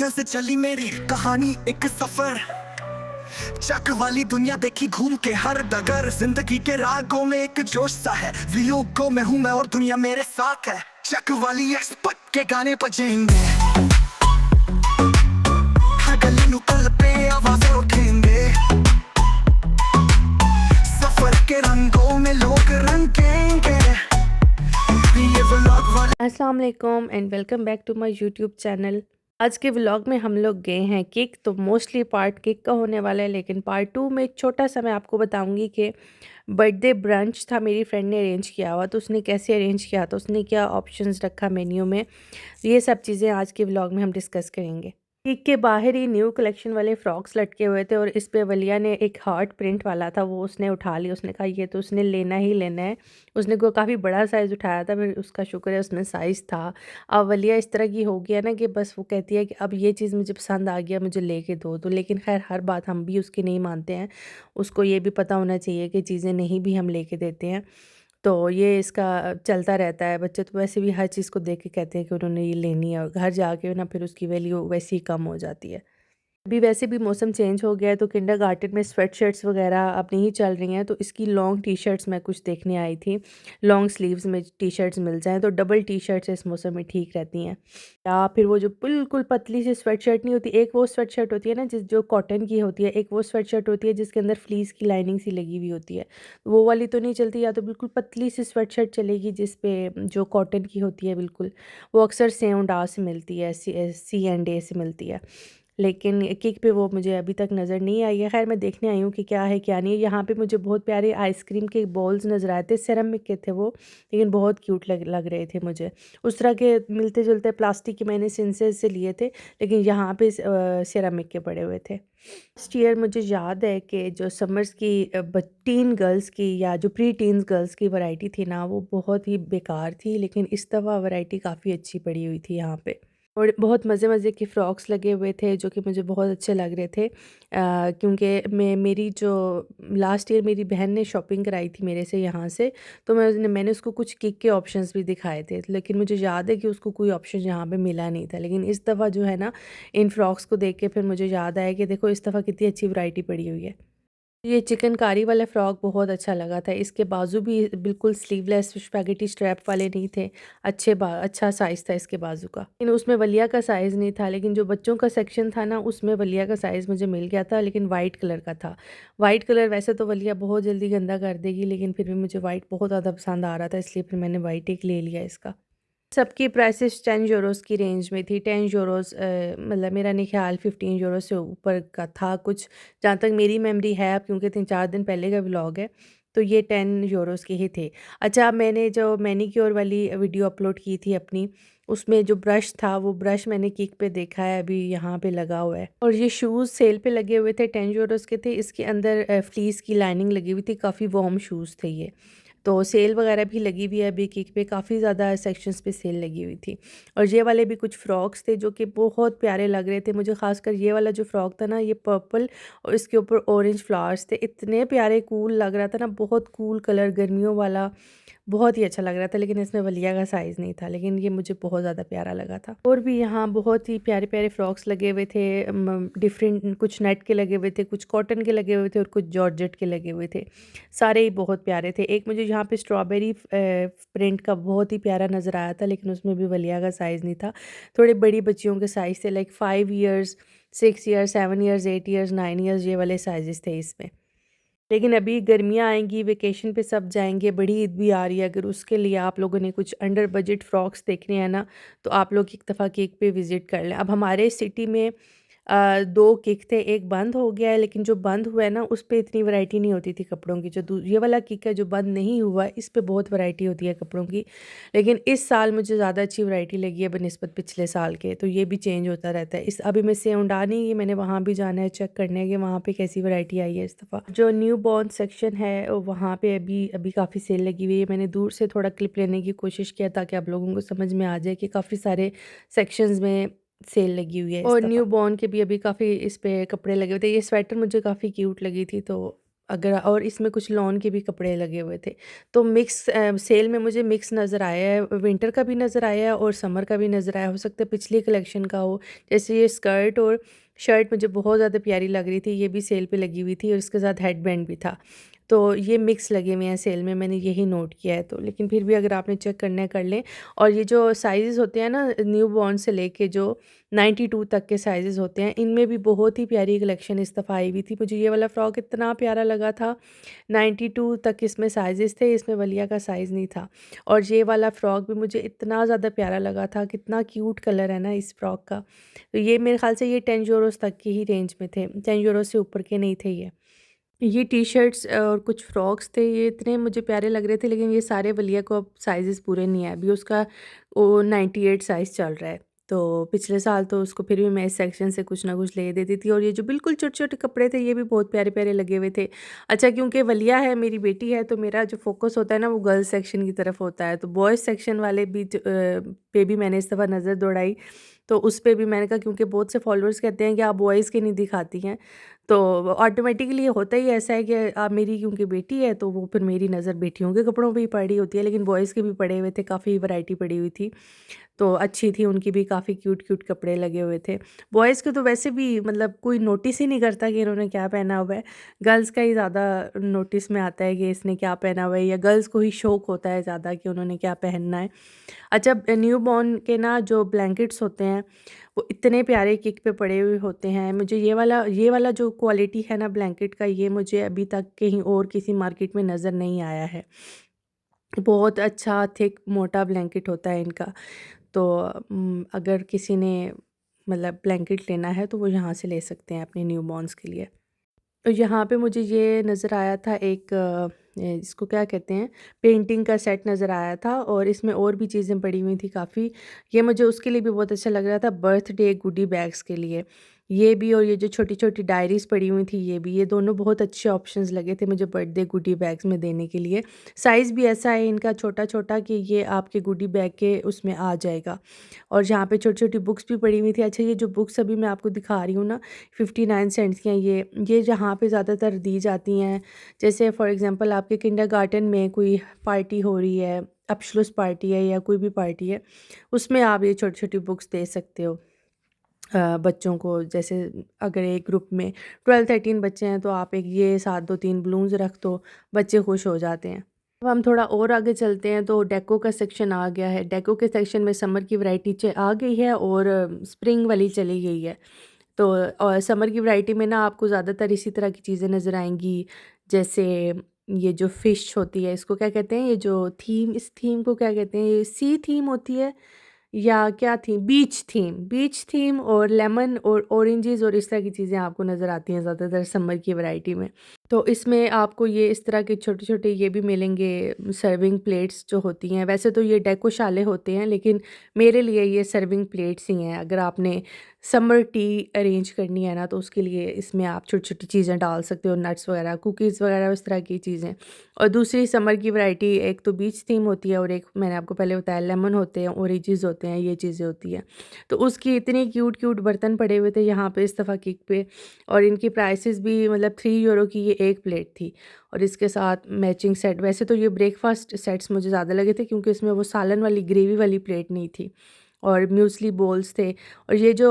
London से चली मेरी कहानी एक सफर। चक वाली दुनिया देखी घूम के हर डगर। जिंदगी के रागों में एक जोश सा है। वियोगों में हूँ मैं और दुनिया मेरे साथ है। चक वाली एक्सपर्ट के गाने बजेंगे। हर गली नुक्कड़ पे आवाजें उठेंगे। सफर के रंगों में लोग रंगेंगे। ये व्लॉग वाले अस्सलाम वालेकुम and welcome back to my YouTube channel. आज के व्लॉग में हम लोग गए हैं केक, तो मोस्टली पार्ट केक का होने वाला है, लेकिन पार्ट 2 में एक छोटा सा मैं आपको बताऊंगी कि बर्थडे ब्रंच था, मेरी फ्रेंड ने अरेंज किया हुआ, तो उसने कैसे अरेंज किया, तो उसने क्या ऑप्शंस रखा मेन्यू में। ये सब चीज़ें आज के व्लॉग में हम डिस्कस करेंगे। केक के बाहर ही न्यू कलेक्शन वाले फ्रॉक्स लटके हुए थे और इस पे वलिया ने एक हार्ट प्रिंट वाला था, वो उसने उठा लिया। उसने कहा ये तो उसने लेना ही लेना है। उसने को काफ़ी बड़ा साइज़ उठाया था, फिर उसका शुक्र है उसमें साइज़ था। अब वलिया इस तरह की हो गया ना कि बस वो कहती है कि अब ये चीज़ मुझे पसंद आ गया, मुझे लेके दो। तो लेकिन खैर हर बात हम भी उसकी नहीं मानते हैं। उसको ये भी पता होना चाहिए कि चीज़ें नहीं भी हम लेके देते हैं। तो ये इसका चलता रहता है। बच्चे तो वैसे भी हर चीज़ को देख के कहते हैं कि उन्होंने ये लेनी है, और घर जाके ना फिर उसकी वैल्यू वैसे ही कम हो जाती है। अभी वैसे भी मौसम चेंज हो गया है, तो किंडरगार्टन में स्वेटशर्ट्स वगैरह अब नहीं चल रही हैं, तो इसकी लॉन्ग टी-शर्ट्स मैं कुछ देखने आई थी। लॉन्ग स्लीव्स में टी-शर्ट्स मिल जाएँ तो डबल टी-शर्ट्स इस मौसम में ठीक रहती हैं। या फिर वो जो बिल्कुल पतली सी स्वेटशर्ट नहीं होती, एक वो स्वेटशर्ट होती है ना जो कॉटन की होती है, एक वो स्वेटशर्ट होती है जिसके अंदर फ्लीस की लाइनिंग सी लगी हुई होती है। वो वाली तो नहीं चलती, या तो बिल्कुल पतली सी स्वेटशर्ट चलेगी जिस पे जो कॉटन की होती है बिल्कुल। वो अक्सर C&A से मिलती है, C&A से मिलती है। लेकिन केक पे वो मुझे अभी तक नज़र नहीं आई है। ख़ैर मैं देखने आई हूँ कि क्या है क्या नहीं है। यहाँ पे मुझे बहुत प्यारे आइसक्रीम के बॉल्स नज़र आए थे, सेरेमिक के थे वो, लेकिन बहुत क्यूट लग रहे थे मुझे। उस तरह के मिलते-जुलते प्लास्टिक के मैंने सिंसेस से लिए थे, लेकिन यहाँ पे सेरेमिक के पड़े हुए थे। लास्ट ईयर मुझे याद है कि जो समर्स की टीन गर्ल्स की या जो प्री टीन्स गर्ल्स की वैरायटी थी ना, वो बहुत ही बेकार थी, लेकिन इस दफ़ा वैरायटी काफ़ी अच्छी पड़ी हुई थी यहाँ पे। और बहुत मज़े-मज़े के फ्रॉक्स लगे हुए थे जो कि मुझे बहुत अच्छे लग रहे थे। क्योंकि मेरी जो लास्ट ईयर मेरी बहन ने शॉपिंग कराई थी मेरे से यहाँ से, तो मैंने उसको कुछ केक के ऑप्शंस भी दिखाए थे, लेकिन मुझे याद है कि उसको कोई ऑप्शन यहाँ पे मिला नहीं था। लेकिन इस दफ़ा जो है ना, इन फ्रॉक्स को देख के फिर मुझे याद आया कि देखो इस दफ़ा कितनी अच्छी वैरायटी पड़ी हुई है। ये चिकनकारी वाला फ्रॉक बहुत अच्छा लगा था। इसके बाजू भी बिल्कुल स्लीवलेस स्पैगेटी स्ट्रैप वाले नहीं थे। अच्छा साइज़ था इसके बाजू का। लेकिन उसमें वलिया का साइज़ नहीं था, लेकिन जो बच्चों का सेक्शन था ना, उसमें वलिया का साइज़ मुझे मिल गया था, लेकिन वाइट कलर का था। वाइट कलर वैसे तो वलिया बहुत जल्दी गंदा कर देगी, लेकिन फिर भी मुझे वाइट बहुत ज़्यादा पसंद आ रहा था, इसलिए फिर मैंने वाइट एक ले लिया इसका। सबकी प्राइसेस €10 की रेंज में थी। €10 मतलब मेरा नहीं ख़्याल €15 से ऊपर का था कुछ, जहाँ तक मेरी मेमोरी है, अब क्योंकि 3-4 दिन पहले का व्लॉग है, तो ये €10 के ही थे। अच्छा, मैंने जो मैनीक्योर वाली वीडियो अपलोड की थी अपनी, उसमें जो ब्रश था, वो ब्रश मैंने केक पे देखा है, अभी यहाँ पे लगा हुआ है। और ये शूज़ सेल पे लगे हुए थे, €10 के थे। इसके अंदर फ्लीस की लाइनिंग लगी हुई थी, काफ़ी वार्म शूज़ थे ये। तो सेल वगैरह भी लगी हुई है अभी केक पे, काफ़ी ज़्यादा सेक्शंस पे सेल लगी हुई थी। और ये वाले भी कुछ फ्रॉक्स थे जो कि बहुत प्यारे लग रहे थे मुझे। ख़ासकर ये वाला जो फ्रॉक था ना, ये पर्पल और इसके ऊपर ऑरेंज फ्लावर्स थे, इतने प्यारे कूल लग रहा था ना, बहुत कूल कलर, गर्मियों वाला, बहुत ही अच्छा लग रहा था। लेकिन इसमें वलिया का साइज़ नहीं था, लेकिन ये मुझे बहुत ज़्यादा प्यारा लगा था। और भी यहाँ बहुत ही प्यारे-प्यारे फ्रॉक्स लगे हुए थे, डिफरेंट, कुछ नेट के लगे हुए थे, कुछ कॉटन के लगे हुए थे और कुछ जॉर्जेट के लगे हुए थे। सारे ही बहुत प्यारे थे। एक मुझे यहाँ पे स्ट्रॉबेरी प्रिंट का बहुत ही प्यारा नज़र आया था, लेकिन उसमें भी वलिया का साइज़ नहीं था। थोड़े बड़ी बच्चियों के साइज़ थे, like 5 years, 6 years, 7 years, 8 years, 9 years, ये वाले साइज़ेज़ थे इसमें। लेकिन अभी गर्मियाँ आएँगी, वेकेशन पे सब जाएँगे, बड़ी ईद भी आ रही है, अगर उसके लिए आप लोगों ने कुछ अंडर बजट फ्रॉक्स देखने हैं ना, तो आप लोग एक दफ़ा केक पे विज़िट कर लें। अब हमारे सिटी में 2 केक थे, एक बंद हो गया है, लेकिन जो बंद हुआ है ना, उस पे इतनी वैरायटी नहीं होती थी कपड़ों की। जो ये वाला केक है जो बंद नहीं हुआ है, इस पे बहुत वैरायटी होती है कपड़ों की। लेकिन इस साल मुझे ज़्यादा अच्छी वैरायटी लगी है बनिस्बत पिछले साल के, तो ये भी चेंज होता रहता है। इस अभी मैं सेओंडा नहीं गई, मैंने वहाँ भी जाना है चेक करने कि वहाँ पे कैसी वैरायटी आई है इस दफ़ा। जो न्यू बॉर्न सेक्शन है, वहाँ पे अभी अभी काफ़ी सेल लगी हुई है। मैंने दूर से थोड़ा क्लिप लेने की कोशिश किया ताकि आप लोगों को समझ में आ जाए कि काफ़ी सारे सेक्शंस में सेल लगी हुई है इस और दफ़ा। न्यू बॉर्न के भी अभी काफ़ी इस पे कपड़े लगे हुए थे। ये स्वेटर मुझे काफ़ी क्यूट लगी थी, तो अगर और इसमें कुछ लॉन के भी कपड़े लगे हुए थे। तो सेल में मुझे मिक्स नज़र आया है, विंटर का भी नज़र आया है और समर का भी नज़र आया। हो सकता है पिछली कलेक्शन का हो। जैसे ये स्कर्ट और शर्ट मुझे बहुत ज़्यादा प्यारी लग रही थी, ये भी सेल पे लगी हुई थी और इसके साथ हेडबैंड भी था। तो ये मिक्स लगे हुए हैं सेल में, मैंने यही नोट किया है। तो लेकिन फिर भी अगर आपने चेक करना है कर लें। और ये जो साइज़ होते हैं ना, न्यू बॉर्न से लेके जो 92 तक के साइज़ होते हैं, इनमें भी बहुत ही प्यारी कलेक्शन इस दफ़ा आई हुई थी। मुझे ये वाला फ्रॉक इतना प्यारा लगा था। 92 तक इसमें साइज़ेस थे, इसमें वलिया का साइज़ नहीं था। और ये वाला फ्रॉक भी मुझे इतना ज़्यादा प्यारा लगा था, कितना क्यूट कलर है ना इस फ्रॉक का। तो ये मेरे ख़्याल से ये 10 यूरोज़ तक की ही रेंज में थे, 10 यूरो से ऊपर के नहीं थे ये। ये टी-शर्ट्स और कुछ फ्रॉक्स थे, ये इतने मुझे प्यारे लग रहे थे, लेकिन ये सारे वलिया को अब साइज़ेस पूरे नहीं है। अभी उसका वो 98 साइज़ चल रहा है। तो पिछले साल तो उसको फिर भी मैं इस सेक्शन से कुछ ना कुछ ले देती थी। और ये जो बिल्कुल छोटे-छोटे कपड़े थे, ये भी बहुत प्यारे-प्यारे लगे हुए थे। अच्छा, क्योंकि वलिया है, मेरी बेटी है, तो मेरा जो फ़ोकस होता है ना, वो गर्ल्स सेक्शन की तरफ होता है। तो बॉयज़ सेक्शन वाले भी पे भी मैंने इस दफ़ा नज़र दौड़ाई। तो उस पे भी मैंने कहा, क्योंकि बहुत से फॉलोअर्स कहते हैं कि आप बॉयज़ के नहीं दिखाती हैं। तो ऑटोमेटिकली होता ही ऐसा है कि मेरी क्योंकि बेटी है, तो वो फिर मेरी नज़र बेटियों के कपड़ों पे ही पड़ी होती है, लेकिन बॉयज़ के भी पड़े हुए थे, काफ़ी वैरायटी पड़ी हुई थी। तो अच्छी थी, उनकी भी काफ़ी क्यूट-क्यूट कपड़े लगे हुए थे। बॉयज़ के तो वैसे भी मतलब कोई नोटिस ही नहीं करता कि इन्होंने क्या पहना हुआ है। गर्ल्स का ही ज़्यादा नोटिस में आता है कि इसने क्या पहना हुआ है, या गर्ल्स को ही शौक होता है ज़्यादा कि उन्होंने क्या पहनना है। अच्छा, न्यू बॉर्न के ना जो ब्लैंकेट्स होते हैं, वो इतने प्यारे किक पे पड़े हुए होते हैं। मुझे ये वाला जो क्वालिटी है ना ब्लैंकेट का, ये मुझे अभी तक कहीं और किसी मार्केट में नज़र नहीं आया है। बहुत अच्छा थिक मोटा ब्लैंकेट होता है इनका। तो अगर किसी ने मतलब ब्लैंकेट लेना है, तो वो यहाँ से ले सकते हैं अपने न्यूबॉर्न्स के लिए। तो यहाँ पे मुझे ये नज़र आया था एक इसको क्या कहते हैं, पेंटिंग का सेट नज़र आया था, और इसमें और भी चीज़ें पड़ी हुई थी काफ़ी। ये मुझे उसके लिए भी बहुत अच्छा लग रहा था, बर्थडे गुडी बैग्स के लिए। ये भी, और ये जो छोटी-छोटी डायरीज़ पड़ी हुई थी, ये भी, ये दोनों बहुत अच्छे ऑप्शंस लगे थे मुझे बर्थडे गुडी बैग्स में देने के लिए। साइज़ भी ऐसा है इनका छोटा-छोटा कि ये आपके गुडी बैग के उसमें आ जाएगा। और यहाँ पे छोटी-छोटी बुक्स भी पड़ी हुई थी। अच्छा, ये जो बुक्स अभी मैं आपको दिखा रही हूँ ना, 59 सेंट्स की हैं ये जहाँ पे ज़्यादातर दी जाती हैं। जैसे फॉर एग्ज़ाम्पल आपके किंडरगार्टन में कोई पार्टी हो रही है, अबश्लूस पार्टी है या कोई भी पार्टी है, उसमें आप ये छोटी-छोटी बुक्स दे सकते हो बच्चों को। जैसे अगर एक ग्रुप में 12-13 बच्चे हैं, तो आप एक ये 7 2 3 बलून्स रख दो, बच्चे खुश हो जाते हैं। अब हम थोड़ा और आगे चलते हैं, तो डेको का सेक्शन आ गया है। डेको के सेक्शन में समर की वैरायटी आ गई है और स्प्रिंग वाली चली गई है। तो और समर की वैरायटी में ना आपको ज़्यादातर इसी तरह की चीज़ें नज़र आएँगी। जैसे ये जो फ़िश होती है, इसको क्या कहते हैं, ये जो इस थीम को क्या कहते हैं, ये सी थीम होती है या क्या थीम, बीच थीम और लेमन और ऑरेंजेस और इस तरह की चीज़ें आपको नज़र आती हैं ज़्यादातर समर की वैरायटी में। तो इसमें आपको ये इस तरह के छोटे-छोटे ये भी मिलेंगे, सर्विंग प्लेट्स जो होती हैं। वैसे तो ये डेको शाले होते हैं, लेकिन मेरे लिए ये सर्विंग प्लेट्स ही हैं। अगर आपने समर टी अरेंज करनी है ना, तो उसके लिए इसमें आप छोटी-छोटी चीज़ें डाल सकते हो, नट्स वगैरह, कुकीज़ वगैरह, उस तरह की चीज़ें। और दूसरी समर की वैरायटी, एक तो बीच थीम होती है और एक मैंने आपको पहले बताया लेमन होते हैं, ऑरेंजेस होते हैं, ये चीज़ें होती हैं। तो उसकी इतने क्यूट-क्यूट बर्तन पड़े हुए थे यहाँ पे इस दफ़ा किक पे, और इनकी प्राइसेस भी मतलब 3 यूरो की ये एक प्लेट थी, और इसके साथ मैचिंग सेट। वैसे तो ये ब्रेकफ़ास्ट सेट्स मुझे ज़्यादा लगे थे, क्योंकि इसमें वो सालन वाली ग्रेवी वाली प्लेट नहीं थी, और म्यूस्ली बोल्स थे। और ये जो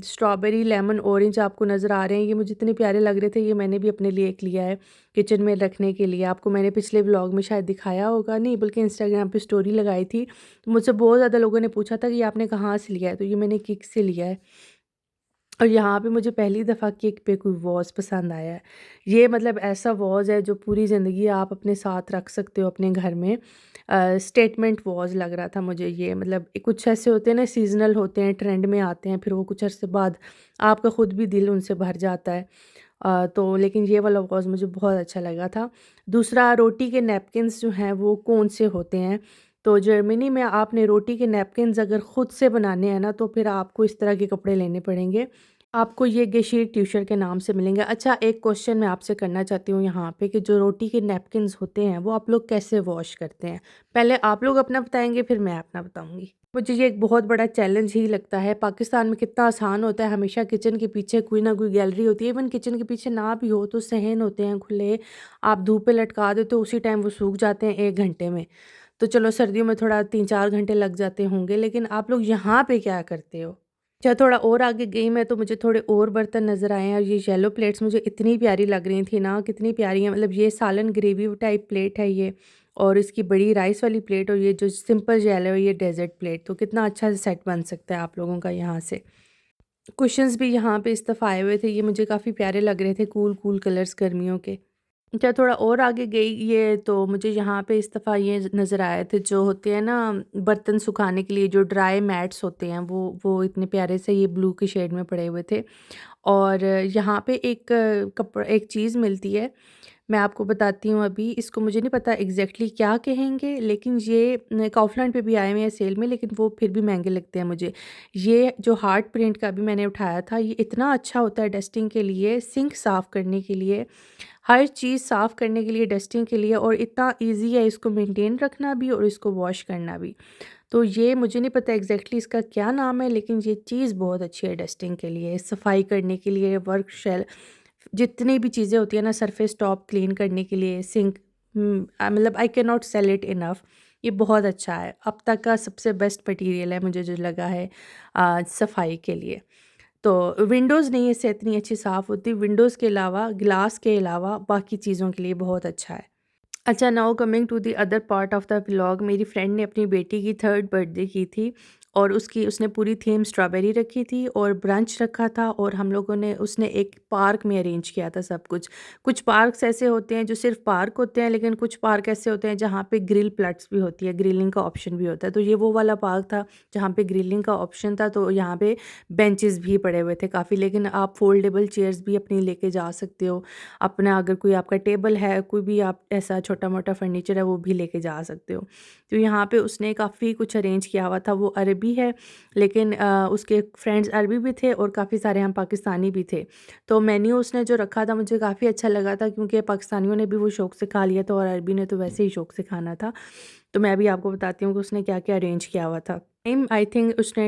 स्ट्रॉबेरी, लेमन, ऑरेंज आपको नज़र आ रहे हैं, ये मुझे इतने प्यारे लग रहे थे, ये मैंने भी अपने लिए एक लिया है किचन में रखने के लिए। आपको मैंने पिछले व्लॉग में शायद दिखाया होगा, नहीं बल्कि इंस्टाग्राम पे स्टोरी लगाई थी। तो मुझसे बहुत ज़्यादा लोगों ने पूछा था कि ये आपने कहाँ से लिया है, तो ये मैंने किक से लिया है। और यहाँ पे मुझे पहली दफ़ा केक पे कोई वॉज़ पसंद आया है। ये मतलब ऐसा वॉज़ है जो पूरी ज़िंदगी आप अपने साथ रख सकते हो अपने घर में। स्टेटमेंट वॉज़ लग रहा था मुझे ये, मतलब कुछ ऐसे होते हैं ना, सीज़नल होते हैं, ट्रेंड में आते हैं, फिर वो कुछ अरसे बाद आपका खुद भी दिल उनसे भर जाता है। तो लेकिन ये वाला वॉज़ मुझे बहुत अच्छा लगा था। दूसरा, रोटी के नैपकिन्स जो हैं वो कौन से होते हैं, तो जर्मनी में आपने रोटी के नैपकिन्स अगर ख़ुद से बनाने हैं ना, तो फिर आपको इस तरह के कपड़े लेने पड़ेंगे। आपको ये गेशीर ट्यूशर के नाम से मिलेंगे। अच्छा, एक क्वेश्चन मैं आपसे करना चाहती हूँ यहाँ पे कि जो रोटी के नैपकिन्स होते हैं, वो आप लोग कैसे वॉश करते हैं? पहले आप लोग अपना बताएँगे, फिर मैं अपना बताऊँगी। मुझे ये एक बहुत बड़ा चैलेंज ही लगता है। पाकिस्तान में कितना आसान होता है, हमेशा किचन के पीछे कोई ना कोई गैलरी होती है। इवन किचन के पीछे ना भी हो तो सहन होते हैं खुले, आप धूप पे लटका दो तो उसी टाइम वो सूख जाते हैं 1 घंटे में। तो चलो सर्दियों में थोड़ा 3-4 घंटे लग जाते होंगे, लेकिन आप लोग यहाँ पे क्या करते हो? अच्छा, थोड़ा और आगे गई मैं तो मुझे थोड़े और बर्तन नज़र आए हैं और ये येलो प्लेट्स मुझे इतनी प्यारी लग रही थी ना, कितनी प्यारी हैं। मतलब ये सालन ग्रेवी टाइप प्लेट है ये, और इसकी बड़ी राइस वाली प्लेट, और ये जो सिंपल येलो है ये डेज़र्ट प्लेट। तो कितना अच्छा सेट बन सकता है आप लोगों का यहाँ से। कुशन्स भी यहाँ पे इस दफ़ा आए हुए थे, ये मुझे काफ़ी प्यारे लग रहे थे, कूल कूल कलर्स गर्मियों के। अच्छा, थोड़ा और आगे गई ये तो मुझे यहाँ पे इस दफ़ा ये नज़र आए थे, जो होते हैं ना बर्तन सुखाने के लिए जो ड्राई मैट्स होते हैं, वो इतने प्यारे से ये ब्लू के शेड में पड़े हुए थे। और यहाँ पे एक चीज़ मिलती है, मैं आपको बताती हूँ अभी, इसको मुझे नहीं पता एग्ज़ैक्टली क्या कहेंगे, लेकिन ये काउफलैंड पे भी आए हुए हैं सेल में, लेकिन वो फिर भी महँगे लगते हैं मुझे। ये जो हार्ट प्रिंट का अभी मैंने उठाया था, ये इतना अच्छा होता है डस्टिंग के लिए, सिंक साफ़ करने के लिए, हर चीज़ साफ़ करने के लिए, डस्टिंग के लिए, और इतना ईज़ी है इसको मेंटेन रखना भी और इसको वॉश करना भी। तो ये मुझे नहीं पता एग्ज़ैक्टली इसका क्या नाम है, लेकिन ये चीज़ बहुत अच्छी है डस्टिंग के लिए, सफाई करने के लिए, वर्क शेल जितनी भी चीज़ें होती हैं ना, सरफेस टॉप क्लीन करने के लिए, सिंक, मतलब I can not sell it enough. ये बहुत अच्छा है, अब तक का सबसे बेस्ट मटीरियल है मुझे जो लगा है सफाई के लिए। तो विंडोज़ नहीं इससे इतनी अच्छी साफ़ होती, विंडोज़ के अलावा, ग्लास के अलावा बाकी चीज़ों के लिए बहुत अच्छा है। अच्छा, now coming to the other part of the vlog, मेरी फ्रेंड ने अपनी बेटी की 3rd बर्थडे की थी, और उसने पूरी थीम स्ट्रॉबेरी रखी थी और ब्रंच रखा था, और हम लोगों ने उसने एक पार्क में अरेंज किया था सब कुछ। कुछ पार्क्स ऐसे होते हैं जो सिर्फ पार्क होते हैं, लेकिन कुछ पार्क ऐसे होते हैं जहाँ पे ग्रिल प्लट्स भी होती है, ग्रिलिंग का ऑप्शन भी होता है। तो ये वो वाला पार्क था जहाँ पे ग्रिलिंग का ऑप्शन था, तो यहाँ पे बेंचेस भी पड़े हुए थे काफ़ी, लेकिन आप फोल्डेबल चेयर्स भी अपनी लेके जा सकते हो। अपना अगर कोई आपका टेबल है, कोई भी आप ऐसा छोटा-मोटा फर्नीचर है, वो भी लेके जा सकते हो। तो यहाँ पे उसने काफ़ी कुछ अरेंज किया हुआ था, वो अरबी है, लेकिन उसके फ्रेंड्स अरबी भी थे और काफ़ी सारे हम पाकिस्तानी भी थे। तो मेन्यू उसने जो रखा था मुझे काफ़ी अच्छा लगा था, क्योंकि पाकिस्तानियों ने भी वो शौक से खा लिया था और अरबी ने तो वैसे ही शौक से खाना था। तो मैं अभी आपको बताती हूँ कि उसने क्या-क्या अरेंज किया हुआ था। टाइम आई थिंक उसने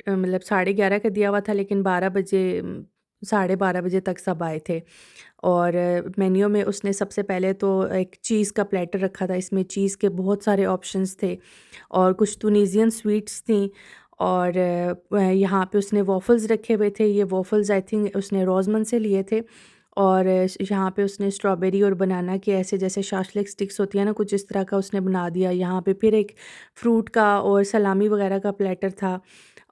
मतलब 11:30 का दिया हुआ था, लेकिन 12 बजे, साढ़े 12 बजे तक सब आए थे। और मेन्यू में उसने सबसे पहले तो एक चीज़ का प्लेटर रखा था, इसमें चीज़ के बहुत सारे ऑप्शंस थे और कुछ टूनीज़ियन स्वीट्स थी, और यहाँ पे उसने वॉफ़ल्स रखे हुए थे। ये वॉफ़ल्स आई थिंक उसने रोज़मन से लिए थे, और यहाँ पे उसने स्ट्रॉबेरी और बनाना के ऐसे जैसे शाशलिक स्टिक्स होती है ना, कुछ इस तरह का उसने बना दिया। यहाँ पे फिर एक फ्रूट का और सलामी वगैरह का प्लेटर था,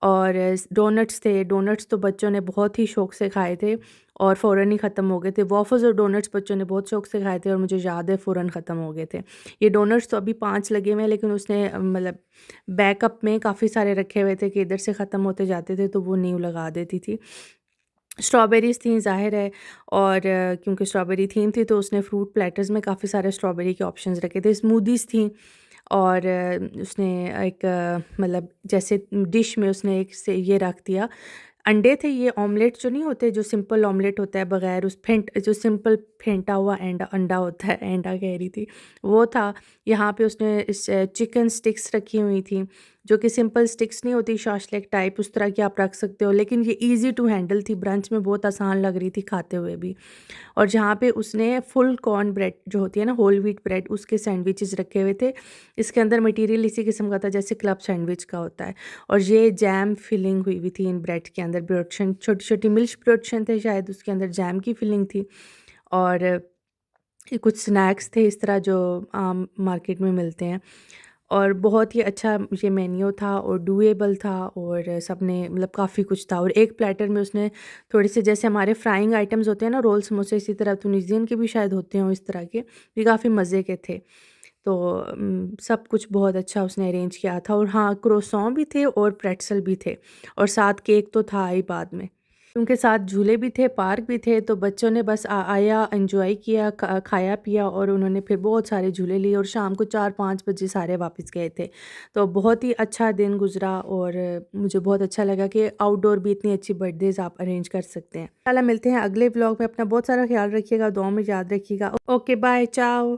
और डोनट्स थे। डोनट्स तो बच्चों ने बहुत ही शौक से खाए थे और फ़ौरन ही ख़त्म हो गए थे। वॉफ़ल्स और डोनट्स बच्चों ने बहुत शौक से खाए थे और मुझे याद है फ़ौरन ख़त्म हो गए थे। ये डोनट्स तो अभी 5 लगे हुए हैं, लेकिन उसने मतलब बैकअप में काफ़ी सारे रखे हुए थे कि इधर से ख़त्म होते जाते थे, तो वो न्यू लगा देती थी। स्ट्रॉबेरीज़ थी ज़ाहिर है, और क्योंकि स्ट्रॉबेरी थीम थी तो उसने फ्रूट प्लेटर्स में काफ़ी सारे स्ट्रॉबेरी के ऑप्शंस रखे थे। स्मूदीज़ थी, और उसने एक मतलब जैसे डिश में उसने एक से ये रख दिया, अंडे थे। ये ऑमलेट जो नहीं होते, जो सिंपल ऑमलेट होता है बगैर उस जो सिंपल फेंटा हुआ अंडा अंडा होता है, अंडा कह रही थी, वो था। यहाँ पे उसने इस चिकन स्टिक्स रखी हुई थी, जो कि सिंपल स्टिक्स नहीं होती शाशलेक टाइप, उस तरह की आप रख सकते हो, लेकिन ये ईज़ी टू हैंडल थी, ब्रंच में बहुत आसान लग रही थी खाते हुए भी। और जहाँ पे उसने फुल कॉर्न ब्रेड जो होती है ना, होल व्हीट ब्रेड, उसके सैंडविचेस रखे हुए थे। इसके अंदर मटेरियल इसी किस्म का था जैसे क्लब सैंडविच का होता है, और ये जैम फिलिंग हुई हुई थी इन ब्रेड के अंदर। ब्रोडशन छोटी-छोटी मिल्क ब्रोडशन थे शायद, उसके अंदर जैम की फिलिंग थी, और ये कुछ स्नैक्स थे इस तरह जो आम मार्केट में मिलते हैं, और बहुत ही अच्छा ये मेन्यू था और डूएबल था, और सबने मतलब काफ़ी कुछ था। और एक प्लेटर में उसने थोड़े से जैसे हमारे फ्राइंग आइटम्स होते हैं ना, रोल समोसे, इसी तरह तुनिसियन के भी शायद होते हों इस तरह के, ये काफ़ी मज़े के थे। तो सब कुछ बहुत अच्छा उसने अरेंज किया था, और हाँ, क्रोसॉन भी थे और प्रेट्ज़ल भी थे, और साथ केक तो था ही बाद में। उनके साथ झूले भी थे, पार्क भी थे, तो बच्चों ने बस आया, एन्जॉय किया, खाया पिया, और उन्होंने फिर बहुत सारे झूले लिए, और शाम को 4-5 बजे सारे वापस गए थे। तो बहुत ही अच्छा दिन गुज़रा, और मुझे बहुत अच्छा लगा कि आउटडोर भी इतनी अच्छी बर्थडेज़ आप अरेंज कर सकते हैं। इंशाल्लाह मिलते हैं अगले व्लॉग में। अपना बहुत सारा ख्याल रखिएगा, दुआ में याद रखिएगा। ओके, बाय, चाओ।